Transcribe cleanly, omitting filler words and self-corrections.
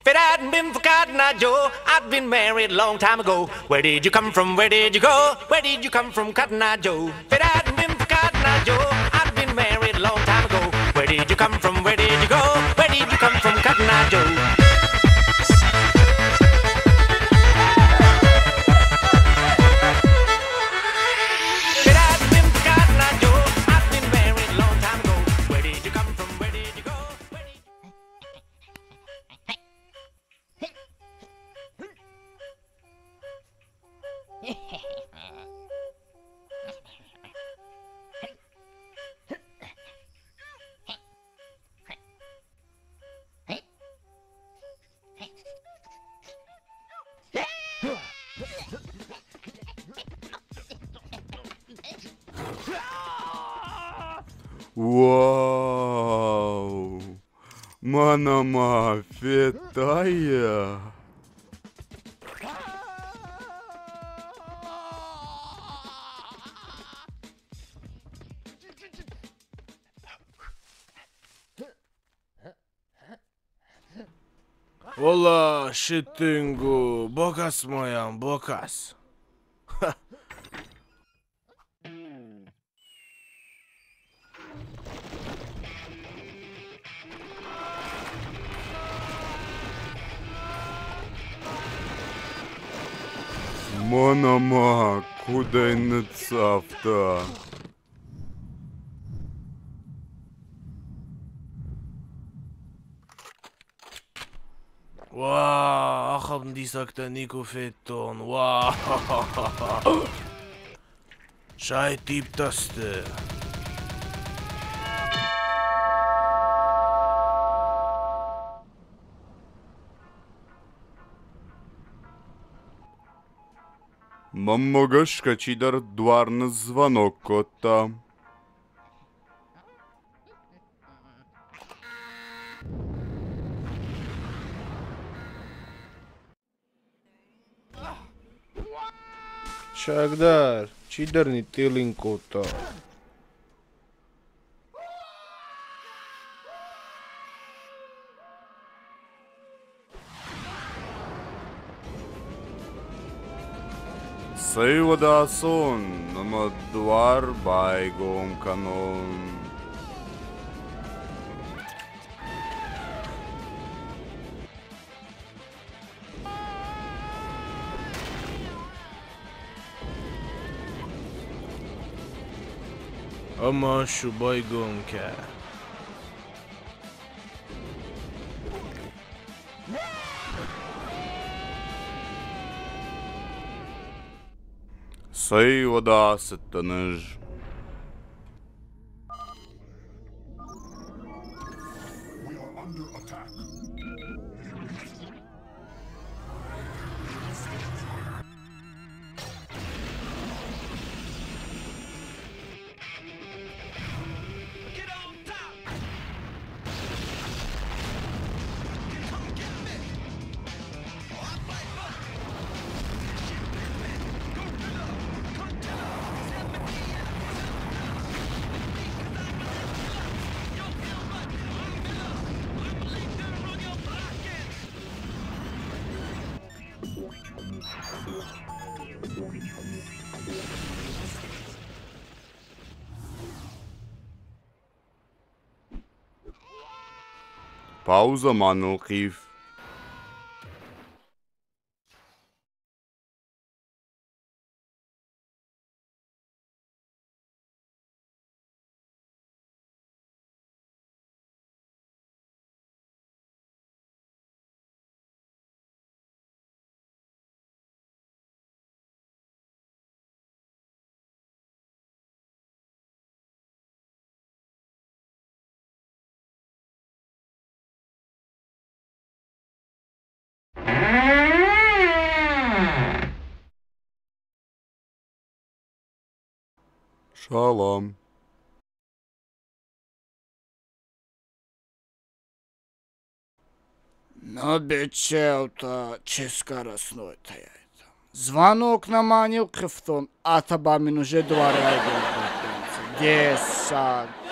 If it hadn't been for Cotton Eye Joe, I'd been married a long time ago. Where did you come from? Where did you go? Where did you come from, Cotton Eye Joe? If it hadn't been for Cotton Eye Joe, I'd been married a long time ago. Where did you come from? Where did you go? Where did you come from, Cotton Eye Joe? Вау! Манама фетая! Ола, шитингу, бокас моям, бокас. Манама, куда не цафта? Вау, ахам дисакта нику феттон, вау. Шай типтасты. Могаш качидар дварна звонок кота. Шагдар, чидарни тилинкота. Сейвада сон, нама двар байгом канон. Ама шубайгон ка. Сейвада сеттаныж. Пауза манылкив. Шалом. Но бечелта ческарасной таяет. Звонок наманил Крифтон, а таба минуже 2 райгон. 10.